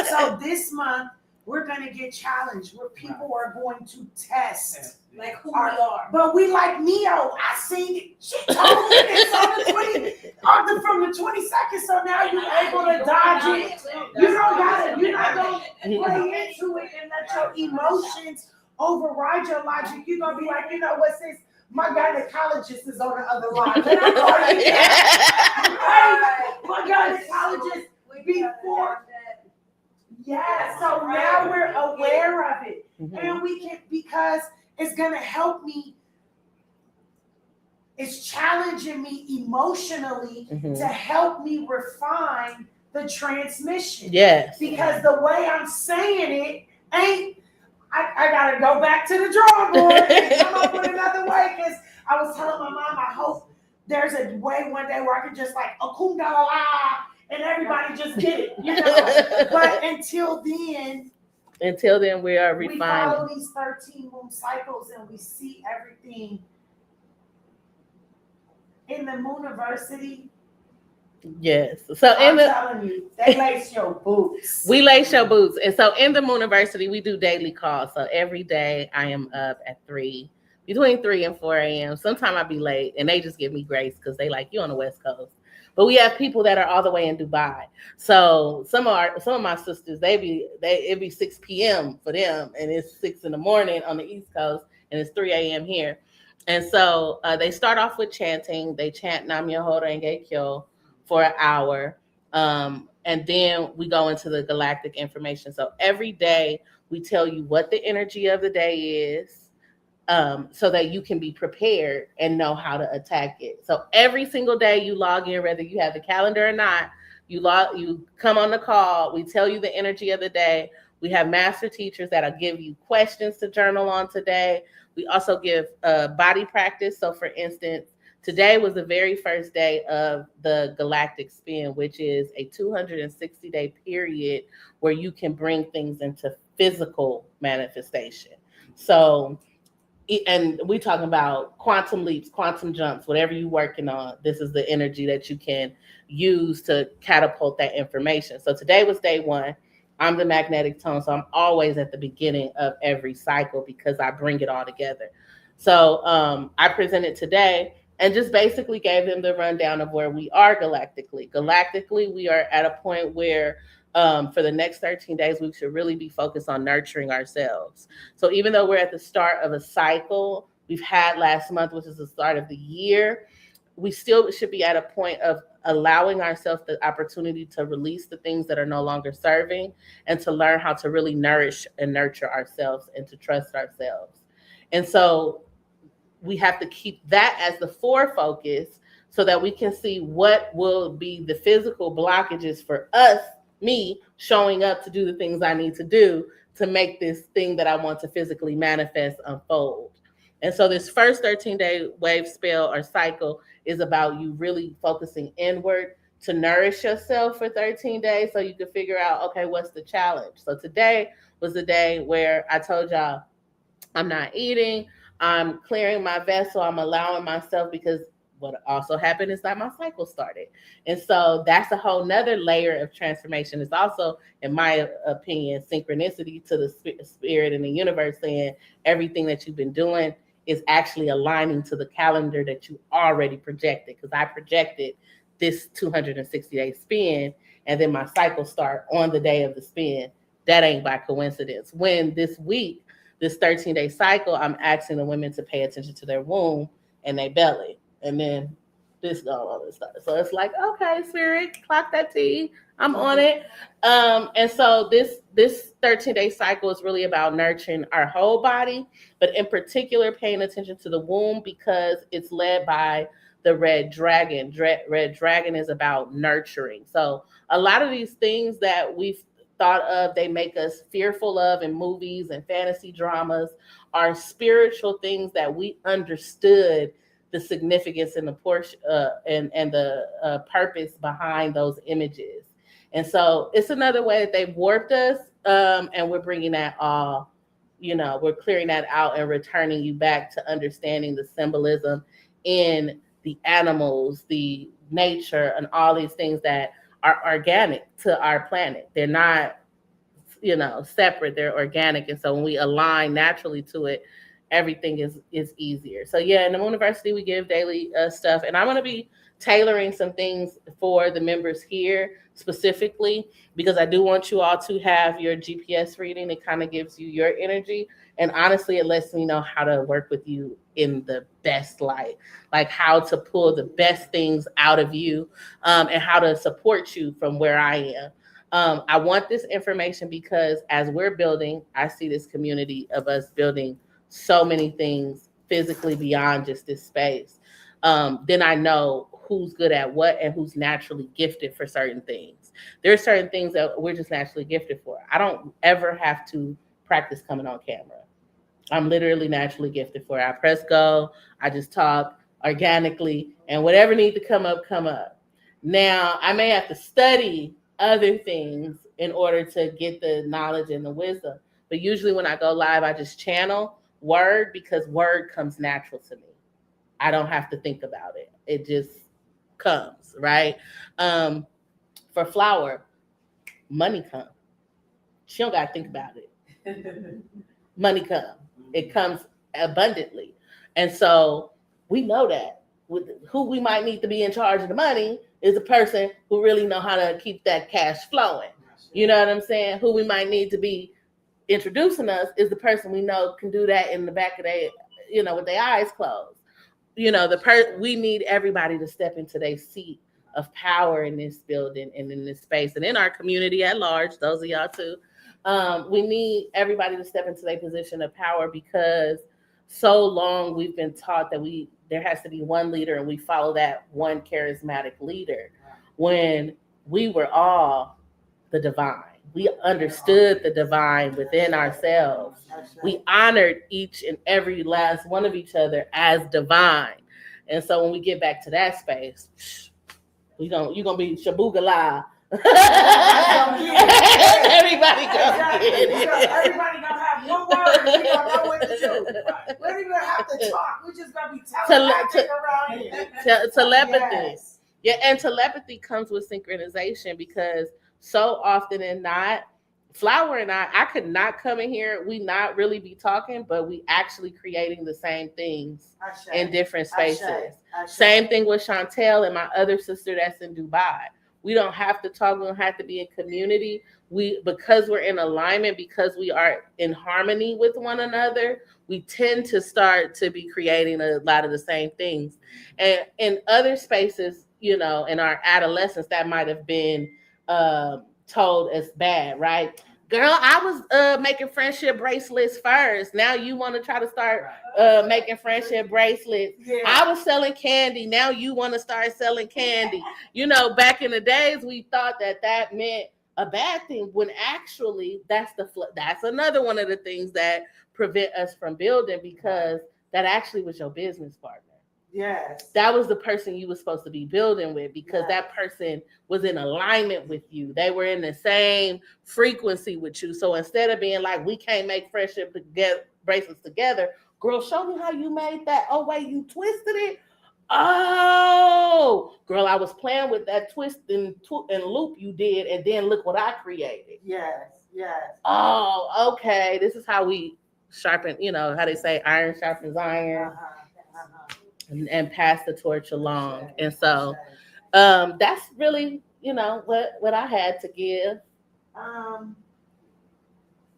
So this month, we're going to get challenged where people are going to test. Like who we are. But we like Neo. I seen it. She told me it's on the from the 22nd, so now you're able to dodge it. You don't got it. You're not going to play into it and let your emotions override your logic. You're going to be like, you know what's this? My gynecologist is on the other line. And I'm like, my gynecologist before. Yeah, so now we're aware of it. And we can, because it's going to help me. It's challenging me emotionally to help me refine the transmission. Yes. Because the way I'm saying it ain't, I got to go back to the drawing board and come up with another way. Because I was telling my mom, I hope there's a way one day where I can just like, akum da la la, and everybody just get it, you know. But until then, we are refining. We follow these 13 moon cycles and we see everything in the Mooniversity. Yes. So I'm telling you, they lace your boots. We lace your boots. And so in the Mooniversity, we do daily calls. So every day I am up at between 3 and 4 a.m. Sometimes I be late and they just give me grace because they like, you on the West Coast. But we have people that are all the way in Dubai. So some of my sisters, it be 6 p.m. for them, and it's 6 in the morning on the East Coast, and it's 3 a.m. here. And so they start off with chanting. They chant Nam Myoho Renge Kyo for an hour. And then we go into the galactic information. So every day we tell you what the energy of the day is, so that you can be prepared and know how to attack it. So every single day you log in, whether you have the calendar or not, you come on the call. We tell you the energy of the day. We have master teachers that'll give you questions to journal on today. We also give body practice. So for instance, today was the very first day of the galactic spin, which is a 260-day period where you can bring things into physical manifestation. So, and we talking about quantum leaps, quantum jumps, whatever you're working on. This is the energy that you can use to catapult that information. So today was day 1. I'm the magnetic tone, so I'm always at the beginning of every cycle because I bring it all together. So I presented today and just basically gave them the rundown of where we are galactically. Galactically, we are at a point where for the next 13 days, we should really be focused on nurturing ourselves. So even though we're at the start of a cycle, we've had last month, which is the start of the year, we still should be at a point of allowing ourselves the opportunity to release the things that are no longer serving and to learn how to really nourish and nurture ourselves and to trust ourselves. And so we have to keep that as the fore focus so that we can see what will be the physical blockages for us, me showing up to do the things I need to do to make this thing that I want to physically manifest unfold. And so this first 13-day wave spell or cycle is about you really focusing inward to nourish yourself for 13 days so you can figure out, okay, what's the challenge? So today was the day where I told y'all I'm not eating. I'm clearing my vessel. I'm allowing myself because what also happened is that my cycle started. And so that's a whole nother layer of transformation. It's also, in my opinion, synchronicity to the spirit and the universe saying everything that you've been doing is actually aligning to the calendar that you already projected. Because I projected this 260-day spin, and then my cycle start on the day of the spin. That ain't by coincidence. When this week, this 13-day cycle, I'm asking the women to pay attention to their womb and their belly. And then this all this stuff. So it's like, okay, spirit, clock that T. I'm on it. And so this 13-day cycle is really about nurturing our whole body, but in particular paying attention to the womb because it's led by the red dragon. Red dragon is about nurturing. So a lot of these things that we've thought of, they make us fearful of in movies and fantasy dramas are spiritual things that we understood the significance and the portion and the purpose behind those images. And so it's another way that they've warped us, and we're bringing that all, we're clearing that out and returning you back to understanding the symbolism in the animals, the nature, and all these things that are organic to our planet. They're not, separate. They're organic. And so when we align naturally to it, everything is easier. So yeah, in the University, we give daily stuff. And I'm going to be tailoring some things for the members here specifically, because I do want you all to have your GPS reading. It kind of gives you your energy. And honestly, it lets me know how to work with you in the best light, like how to pull the best things out of you, and how to support you from where I am. I want this information because as we're building, I see this community of us building so many things physically beyond just this space. Then I know who's good at what and who's naturally gifted for certain things. There are certain things that we're just naturally gifted for. I don't ever have to practice coming on camera. I'm literally naturally gifted for it. I press go, I just talk organically, and whatever needs to come up, come up. Now, I may have to study other things in order to get the knowledge and the wisdom. But usually when I go live, I just channel word because word comes natural to me. I don't have to think about it. It just comes, right? For Flower, money comes. She don't got to think about it. Money comes. It comes abundantly. And so we know that. Who we might need to be in charge of the money is a person who really know how to keep that cash flowing. You know what I'm saying? Who we might need to be introducing us is the person we know can do that in the back of their, with their eyes closed. We need everybody to step into their seat of power in this building and in this space and in our community at large, those of y'all too. We need everybody to step into their position of power because so long we've been taught that there has to be one leader and we follow that one charismatic leader when we were all the divine. We understood the divine within ourselves. We honored each and every last one of each other as divine. And so when we get back to that space, you're gonna be Shabugala. Everybody gonna get it. Everybody gonna have one word and we gonna know what to do. We don't even have to talk. We just gonna be telepathic around here. Telepathy. Yes. Yeah, and telepathy comes with synchronization because so often and not, Flower and I could not come in here. We not really be talking, but we actually creating the same things in different spaces. Same thing with Chantel and my other sister that's in Dubai. We don't have to talk. We don't have to be in community. Because we're in alignment, because we are in harmony with one another, we tend to start to be creating a lot of the same things. And in other spaces, in our adolescence, that might have been told as bad, right? Girl, I was making friendship bracelets first. Now you want to try to start making friendship bracelets. Yeah. I was selling candy. Now you want to start selling candy. Back in the days, we thought that meant a bad thing, when actually that's another one of the things that prevent us from building, because that actually was your business partner. Yes. That was the person you were supposed to be building with, because that person was in alignment with you. They were in the same frequency with you. So instead of being like, we can't make friendship bracelets together, girl, show me how you made that. Oh, wait, you twisted it? Oh, girl, I was playing with that twist and loop you did, and then look what I created. Yes. Oh, okay. This is how we sharpen, how they say iron sharpens iron. And pass the torch along. And so that's really, what I had to give.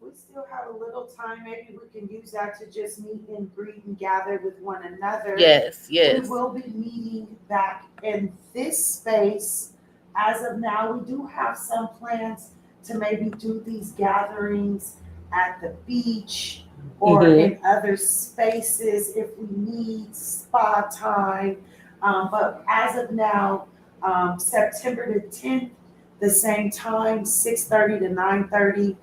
We still have a little time. Maybe we can use that to just meet and greet and gather with one another. Yes. We will be meeting back in this space. As of now, we do have some plans to maybe do these gatherings at the beach or in other spaces if we need spa time. But as of now, September the 10th, the same time, 6:30 to 9:30,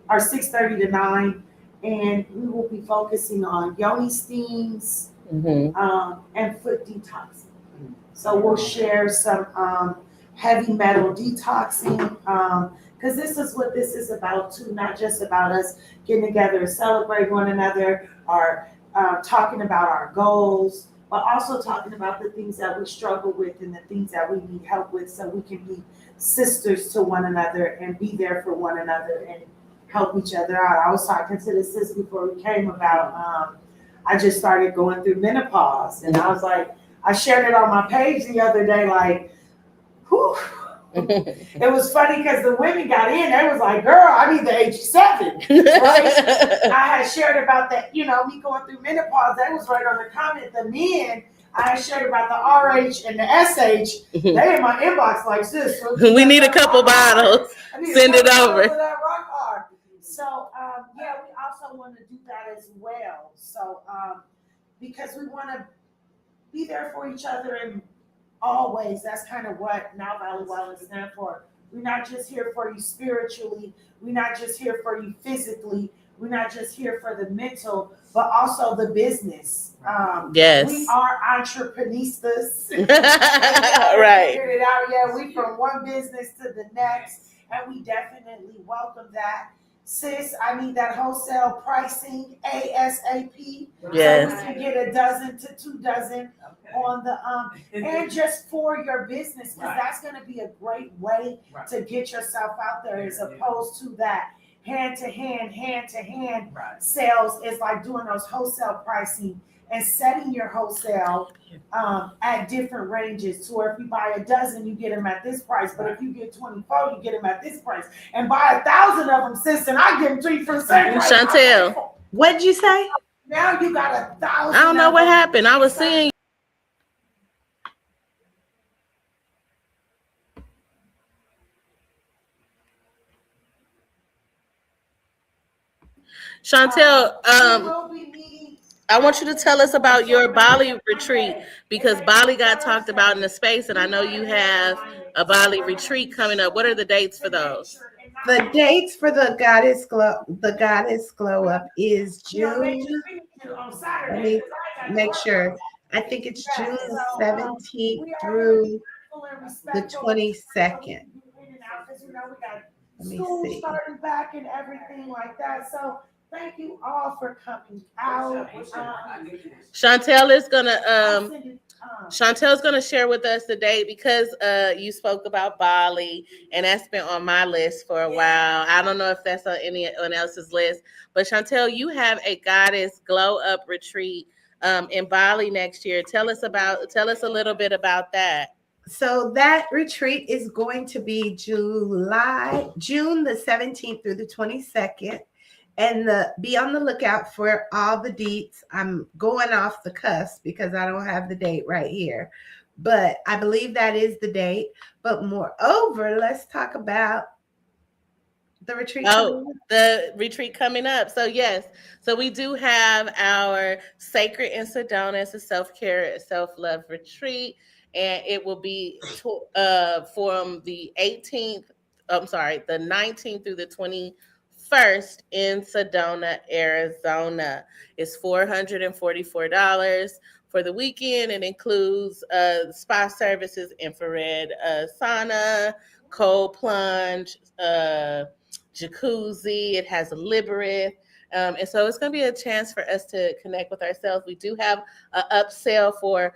or 6:30 to 9, and we will be focusing on yoni steams and foot detoxing. So we'll share some heavy metal detoxing, because this is what this is about too, not just about us getting together and celebrate one another, or talking about our goals, but also talking about the things that we struggle with and the things that we need help with, so we can be sisters to one another and be there for one another and help each other out. I was talking to the sis before we came about, I just started going through menopause, and I was like, I shared it on my page the other day, like, whew. It was funny because the women got in, they was like, girl, I need the age 7, right? I had shared about that, me going through menopause. They was right on the comment. The men, I had shared about the RH and the SH. They in my inbox like, sis, we need a couple bottles. Send it over. So, we also want to do that as well. So, because we want to be there for each other and always. That's kind of what Now Valley Wellness stands for. We're not just here for you spiritually. We're not just here for you physically. We're not just here for the mental, but also the business. Yes. We are entrepreneurs. Right. Figured it out. Yeah, we from one business to the next, and we definitely welcome that. Sis, I need that wholesale pricing ASAP. Yes. So we can get a dozen to 2 dozen on the and just for your business, because that's going to be a great way to get yourself out there, as opposed to that hand to hand sales. Is like doing those wholesale pricing and setting your wholesale at different ranges, to where if you buy a dozen, you get them at this price. But if you get 24, you get them at this price. And buy 1,000 of them, sis, and I give them to you for the same price. Chantel, what'd you say? Now you got 1,000. I don't know what happened. I was seeing. Chantel, I want you to tell us about your Bali retreat, because Bali got talked about in the space, and I know you have a Bali retreat coming up. What are the dates for those? The dates for the Goddess Glow Up is June. Let me make sure. I think it's June 17th through the 22nd. Let me School see. starting back and everything like that. So Thank you all for coming out. Chantel is gonna I'll send it, Chantel's going to share with us today because you spoke about Bali, and that's been on my list for a while. I don't know if that's on anyone else's list, but Chantel, you have a Goddess Glow Up retreat in Bali next year. Tell us a little bit about that. So that retreat is going to be June the 17th through the 22nd. And be on the lookout for all the deets. I'm going off the cusp because I don't have the date right here. But I believe that is the date. But moreover, let's talk about the retreat. The retreat coming up. So yes, so we do have our Sacred in Sedona. It's a self-care, self-love retreat, and it will be from the 18th. I'm sorry, the 19th through the 21st in Sedona, Arizona. It's $444 for the weekend. It includes spa services, infrared sauna, cold plunge, jacuzzi. It has a Liberath. And so it's going to be a chance for us to connect with ourselves. We do have an upsell for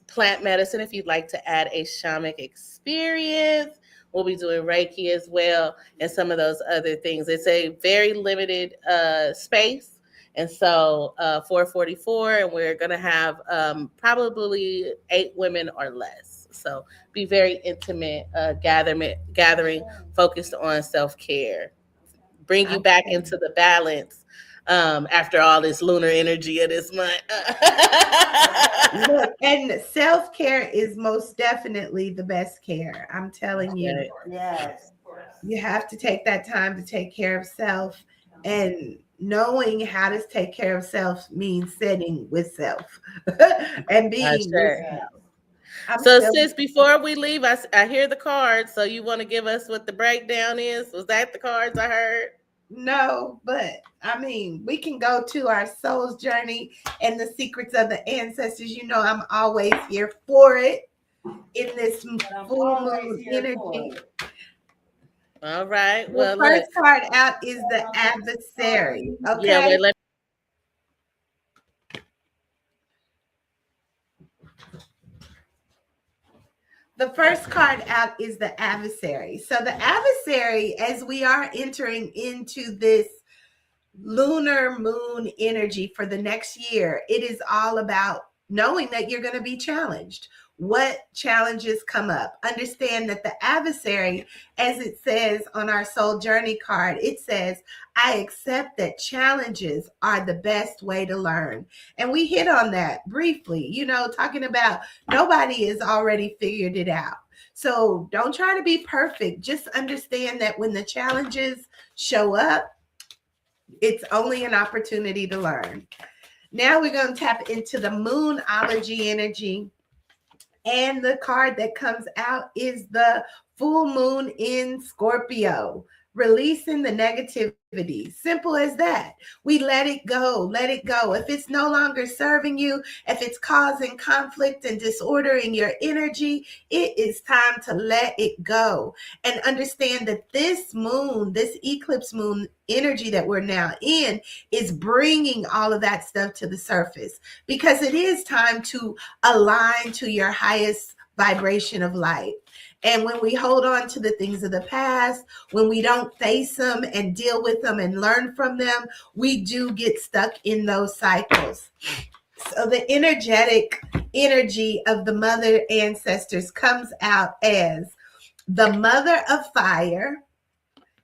plant medicine if you'd like to add a shamanic experience. We'll be doing Reiki as well and some of those other things. It's a very limited space. And so 444, and we're going to have probably 8 women or less. So be very intimate gathering focused on self-care. Bring you back into the balance after all this lunar energy of this month. Look, and self-care is most definitely the best care. I'm telling you. Right. yes. You have to take that time to take care of self, and knowing how to take care of self means sitting with self and being with self. So sis, before we leave, I hear the cards. So you want to give us what the breakdown is? Was that the cards I heard? No, but I mean, we can go to our soul's journey and the secrets of the ancestors. You know, I'm always here for it in this full moon energy. All right. The first card out is the adversary. Okay. Yeah, wait, The first card out is the adversary. So the adversary, as we are entering into this lunar moon energy for the next year, it is all about knowing that you're going to be challenged. What challenges come up? Understand that the adversary, as it says on our soul journey card, it says, I accept that challenges are the best way to learn. And we hit on that briefly, you know, talking about nobody has already figured it out. So don't try to be perfect. Just understand that when the challenges show up, it's only an opportunity to learn. Now we're going to tap into the moonology energy. And the card that comes out is the full moon in Scorpio, releasing the negativity. Simple as that. We let it go. Let it go. If it's no longer serving you, if it's causing conflict and disorder in your energy, it is time to let it go. And understand that this moon, this eclipse moon energy that we're now in, is bringing all of that stuff to the surface, because it is time to align to your highest vibration of light. And when we hold on to the things of the past, when we don't face them and deal with them and learn from them, we do get stuck in those cycles. So the energetic energy of the mother ancestors comes out as the mother of fire,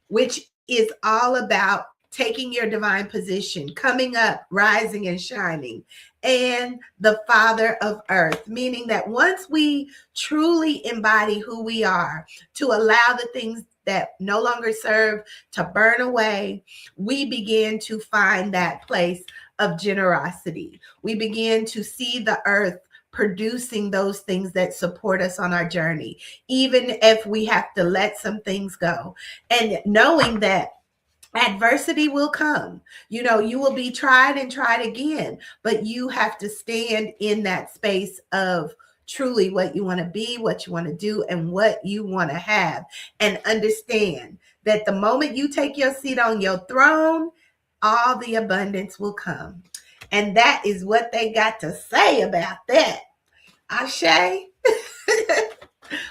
which is all about taking your divine position, coming up, rising and shining, and the father of earth, meaning that once we truly embody who we are, to allow the things that no longer serve to burn away, we begin to find that place of generosity. We begin to see the earth producing those things that support us on our journey, even if we have to let some things go. And knowing that adversity will come. You know, you will be tried and tried again, but you have to stand in that space of truly what you want to be, what you want to do, and what you want to have. And understand that the moment you take your seat on your throne, all the abundance will come. And that is what they got to say about that. Ashe.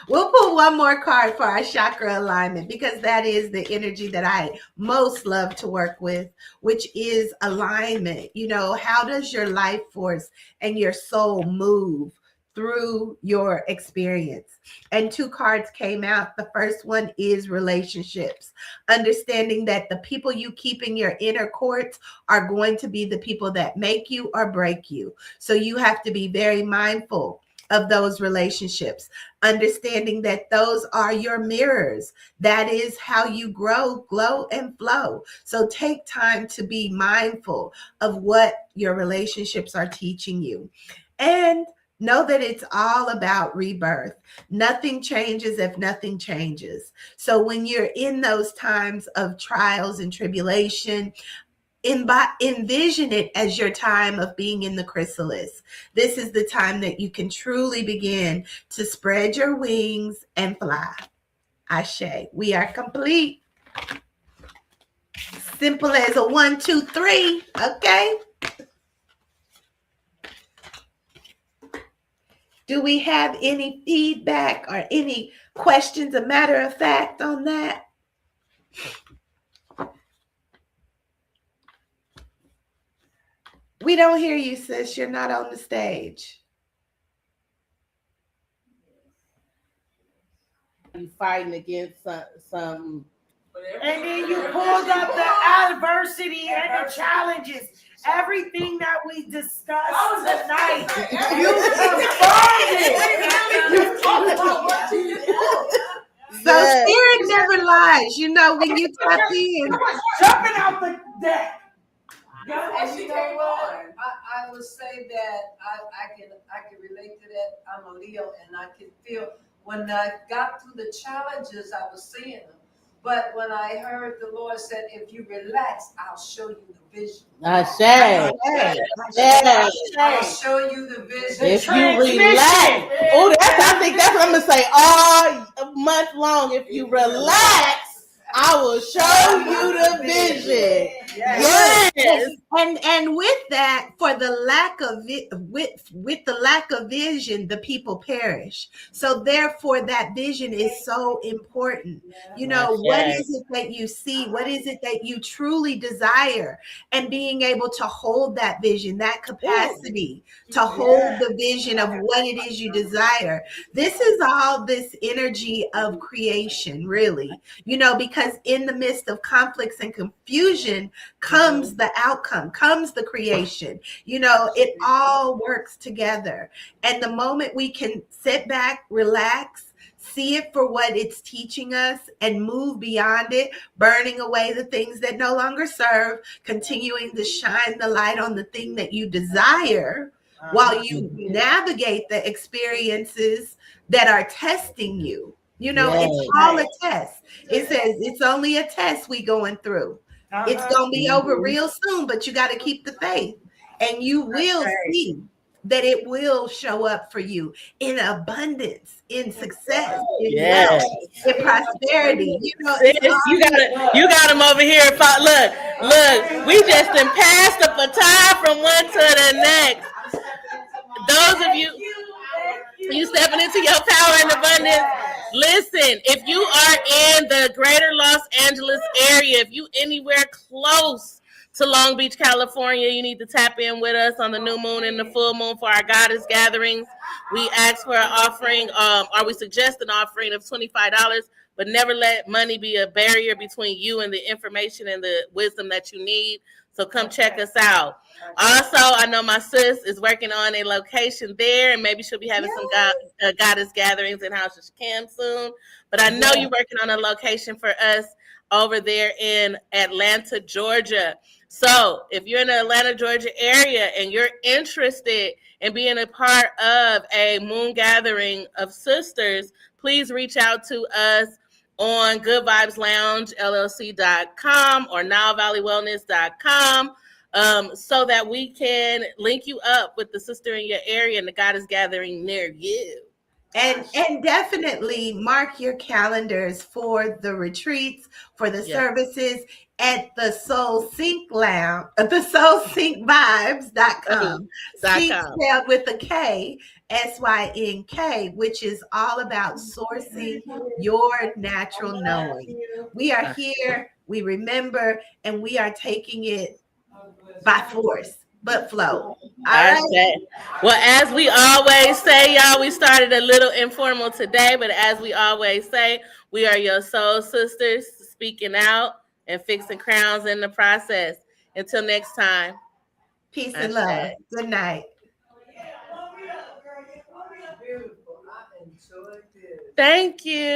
We'll pull one more card for our chakra alignment because that is the energy that I most love to work with, which is alignment. You know, how does your life force and your soul move through your experience? And two cards came out. The first one is relationships, understanding that the people you keep in your inner courts are going to be the people that make you or break you. So you have to be very mindful of those relationships, understanding that those are your mirrors. That is how you grow, glow, and flow. So take time to be mindful of what your relationships are teaching you. And know that it's all about rebirth. Nothing changes if nothing changes. So when you're in those times of trials and tribulation, envision it as your time of being in the chrysalis. This is the time that you can truly begin to spread your wings and fly. Ashe, we are complete. Simple as a 1, 2, 3. Okay. Do we have any feedback or any questions, a matter of fact, on that? We don't hear you, sis. You're not on the stage. You fighting against some And then you pulled up the adversity and the challenges. Everything that we discussed tonight, you confirmed it. So spirit never lies. You know, when you tap in. You was jumping out the deck. And you know what? I would say that I can relate to that. I'm a Leo, and I can feel when I got through the challenges, I was seeing them. But when I heard the Lord said, "If you relax, I'll show you the vision." Ashe. I'll show you the vision. If you relax. Oh, I think that's what I'm gonna say all month long. If you relax, I will show you the vision. Yes. And with that, for the lack of with the lack of vision, the people perish. So therefore, that vision is so important. You know, what is it that you see? What is it that you truly desire? And being able to hold that vision, that capacity to hold the vision of what it is you desire. This is all this energy of creation, really. You know, because in the midst of conflicts and confusion comes the outcome, comes the creation. You know, it all works together. And the moment we can sit back, relax, see it for what it's teaching us and move beyond it, burning away the things that no longer serve, continuing to shine the light on the thing that you desire while you navigate the experiences that are testing you. You know, it's all a test. It says it's only a test we going through. It's going to be over real soon, but you got to keep the faith. And you will see that it will show up for you in abundance, in success, in wealth, in prosperity. You know, Sis, you got them over here. Look, we just done passed the baton from one to the next. Those of you stepping into your power and abundance. Listen, if you are in the greater Los Angeles area, if you anywhere close to Long Beach, California, you need to tap in with us on the new moon and the full moon for our goddess gatherings. We ask for an offering, or we suggest an offering of $25, but never let money be a barrier between you and the information and the wisdom that you need. So come check us out. Also, I know my sis is working on a location there, and maybe she'll be having some goddess gatherings in House of Kim soon. But I know you're working on a location for us over there in Atlanta, Georgia. So if you're in the Atlanta, Georgia area and you're interested in being a part of a moon gathering of sisters, please reach out to us on goodvibesloungellc.com or nowvalleywellness.com so that we can link you up with the sister in your area and the goddess gathering near you. And definitely mark your calendars for the retreats, for the Yes. services at the Soul Sync Lounge, the soulsyncvibes.com. Sync .com. spelled with a K, SYNK, which is all about sourcing your natural knowing. We are here, we remember, and we are taking it by force, but flow. All I right. say, well, as we always say, y'all, we started a little informal today, but as we always say, we are your soul sisters speaking out and fixing crowns in the process. Until next time, Peace I and love. say, Good night. Beautiful. I enjoyed this. thank you.